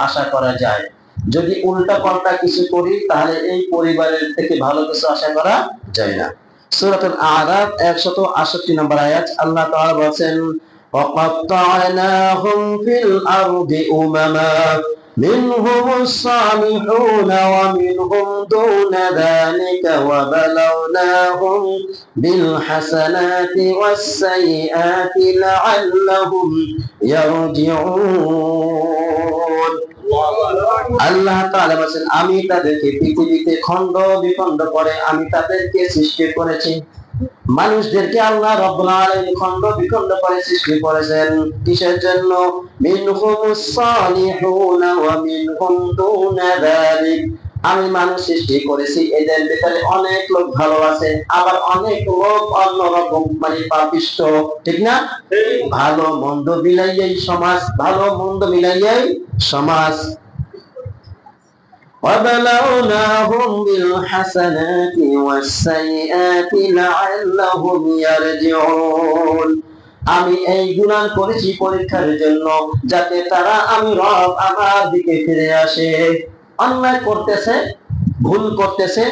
আশা করা যায়। যদি উল্টা পাল্টা কিছু করি তাহলে এই পরিবারের থেকে ভালো কিছু আশা করা যায় না। সূরাতুল আরাফ 168 নম্বর আয়াত, আল্লাহ তাআলা বলেন, وَقَطَّعْنَاهُمْ فِي الْأَرْضِ أُمَمًا مِنْهُمُ الصَّالِحُونَ وَمِنْهُمْ دُونَ ذَلِكَ وَبَلَوْنَاهُمْ بِالْحَسَنَاتِ وَالسَّيِّئَاتِ لَعَلَّهُمْ يَرْجِعُونَ। আল্লাহ তাআলা বলেন, আমি তাদেরকে পৃথিবীতে খণ্ড বিখণ্ড করে আমি তাদেরকে সৃষ্টি করেছি। মানুষদেরকে আল্লাহ রাব্বুল আলামিন খণ্ড বিখণ্ড করে সৃষ্টি করেছেন কিসের জন্য? মিনহুমুস সালিহুনা ওয়া মিনহুম দুনা যালিক। আমি মানুষ সৃষ্টি করেছি, এদের ভিতরে অনেক লোক ভালো আছে, আবার অনেক লোক অন্যরকম মানে পাপিষ্ঠ, ঠিক না? ভালো মন্দ মিলাইয়াই সমাজ, ভালো মন্দ মিলাইয়াই সমাজ। وَبَلَوْنَاهُمْ بِالْحَسَنَاتِ وَالسَّيِّئَاتِ لَعَلَّهُمْ يَرْجِعُونَ। আমি এই গুনাহ করেছি পরীক্ষার জন্য, যাতে তারা আমি রব আমার দিকে ফিরে আসে। অন্যায় করতেছে, ভুল করতেছে,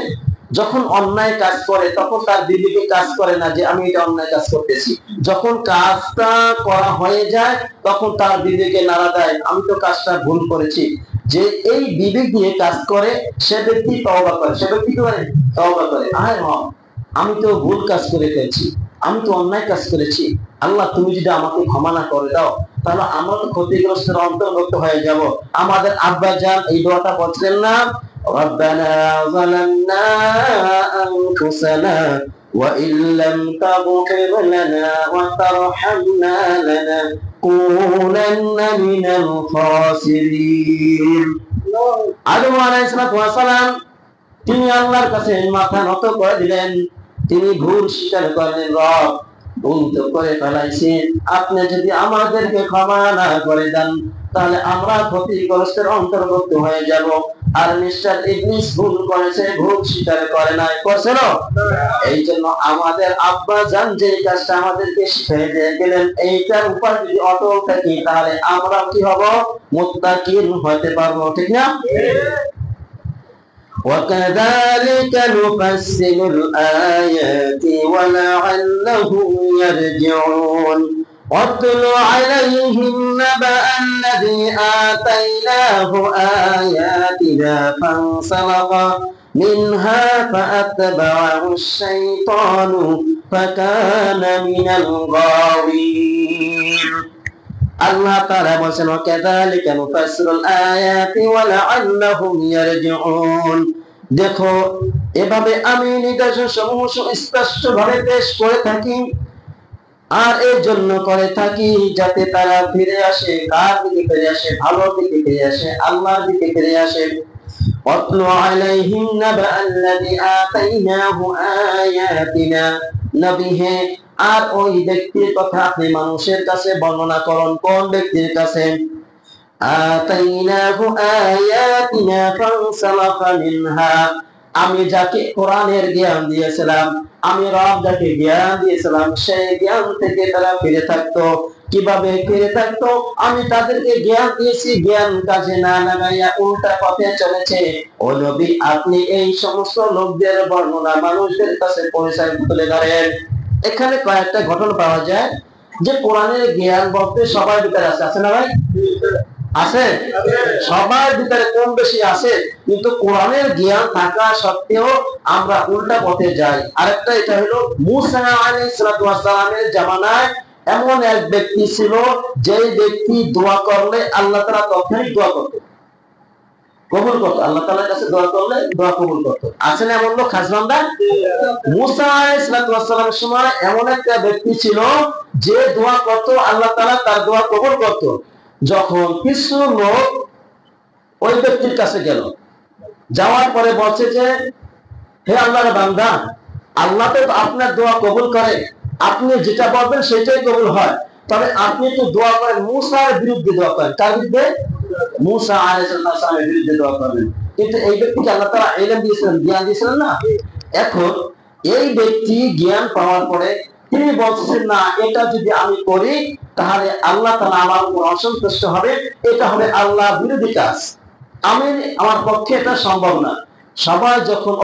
যখন অন্যায় কাজ করে তখন তার বিবেকে কাজ করে না যে আমি এটা অন্যায় কাজ করতেছি। যখন কাজটা করা হয়ে যায় তখন তার বিবেকে নাড়া দেয় আমি তো কাজটা ভুল করেছি। যে এই বিবেক দিয়ে কাজ করে সে ব্যক্তি তওবা করে, সে ব্যক্তি কি করে? তওবা করে, আয় রব আমি তো ভুল কাজ করে ফেলছি, আমি তো অন্যায় কাজ করেছি, আল্লাহ তুমি যদি আমাকে ক্ষমা না করে দাও তাহলে আমরা তো ক্ষতিগ্রস্তের অন্তর্ভুক্ত হয়ে যাব। আমাদের আব্বা জান এই দোয়াটা বলছিলেন না, রব্বানা যালামনা আনফুসানা ওয়া ইল্লাম তাগফির লানা ওয়া তারহামনা লানাকুনান্না মিনাল খাসিরিন। আদম আলাইহিস সালাম তিনি আল্লাহর কাছে মাথা নত করে দিলেন, তিনি ভুল স্বীকার করলেন, রব ভুল তো করে ফেলাইছি, আপনি যদি আমাদেরকে ক্ষমা না করে দেন তাহলে আমরা ক্ষতিগ্রস্তের অন্তর্ভুক্ত হয়ে যাব। আর মিস্টার ইবলিস ভুল করেছে, ভুল স্বীকার করে নাই, করছে না? এই জন্য আমাদের আব্বা জান যে কাজটা আমাদেরকে শিখিয়ে দিয়ে গেলেন এইটার উপর যদি অটল থাকি তাহলে আমরা কি হব? মুত্তাকিন হতে পারবো, ঠিক না? وَكَذَلِكَ نُفَصِّلُ الْآيَاتِ وَلَعَلَّهُمْ يَرْجِعُونَ وَاتْلُ عَلَيْهِمْ نَبَأَ الَّذِي آتَيْنَاهُ آيَاتِنَا فَانسَلَخَ مِنْهَا فَأَتْبَعَهُ الشَّيْطَانُ فَكَانَ مِنَ الْغَاوِينَ। আল্লাহ তাআলা বলেন, ওয়াকাযালিকা নুফাসসিলুল আয়াতি ওয়া লাআল্লাহুম ইয়ারজিউন। দেখো এভাবে আমি নিদর্শন সমূহ স্পষ্টভাবে পেশ করে থাকি, আর এই জন্য করে থাকি যাতে তারা ফিরে আসে। কার দিকে ফিরে আসে? ভালোর দিকে ফিরে আসে, আল্লাহর দিকে ফিরে আসে। ওয়াতলু আলাইহিম নাবাআল্লাযী আতাইনাহু আয়াতিনা। নবী হে, আর ওই ব্যক্তির কথা আপনি মানুষের কাছে বর্ণনা করুন। কোন ব্যক্তির কাছে? আতাইনাহু আয়াতিনা ফানসালাখা মিনহা। আমি যাকে কোরআনের জ্ঞান দিয়েছিলাম, আমি রব যাকে জ্ঞান দিয়েছিলাম সেই জ্ঞান থেকে তারা ফিরে থাকতো। কিভাবে ফিরে থাকতো? আমি তাদেরকে জ্ঞান দিয়েছি, জ্ঞান কাজে না লাগাইয়া উল্টা পথে চলেছে। ও নবী, আপনি এই সমস্ত লোকদের বর্ণনা মানুষদের কাছে পরিচয় তুলে ধরেন। এখানে কয়েকটা ঘটনা পাওয়া যায় যে কোরআনের জ্ঞান বলতে সবার ভিতরে আছে, আছে না ভাই? আছে, সবার ভিতরে কম বেশি আছে, কিন্তু কোরআনের জ্ঞান থাকা সত্ত্বেও আমরা উল্টা পথে যাই। আরেকটা এটা হলো মুসা আলাইহিস সালামের জামানায় এমন এক ব্যক্তি ছিল যে ব্যক্তি দোয়া করলে আল্লাহ তাআলা তখনই দোয়া করতেন, কবুল করতো। আল্লাহ তাআলার কাছে দোয়া করলে দোয়া কবুল করতো। আছে না এমন লোক খাস বান্দা? মুসা আলাইহিস সালামের সময় এমন একটা ব্যক্তি ছিল যে দোয়া করতো, আল্লাহ তাআলা তার দোয়া কবুল করতো। যখন কিছু লোক ওই ব্যক্তির কাছে গেল, যাওয়ার পরে বলছে যে হে আল্লাহর বান্দা, আল্লাহ তো আপনার দোয়া কবুল করে, আপনি যেটা বলবেন সেটাই কবুল হয়, তবে আপনি তো দোয়া করেন মুসার বিরুদ্ধে দোয়া করেন। তার বিরুদ্ধে? মুসা আলাইহিস সালামের বিরুদ্ধে দোয়া করবেন। কিন্তু এই ব্যক্তিকে আল্লাহ তাআলা ইলম দিয়েছিলেন, জ্ঞান দিয়েছিলেন না। এখন এই ব্যক্তি জ্ঞান পাওয়ার পরে তিনি বলছেন না, এটা যদি আমি করি তাহলে আল্লাহ তাআলা আমার উপর অসন্তুষ্ট হবে, এটা হবে আল্লাহ বিরোধী কাজ, আমার পক্ষে এটা সম্ভব না। সবাই যখন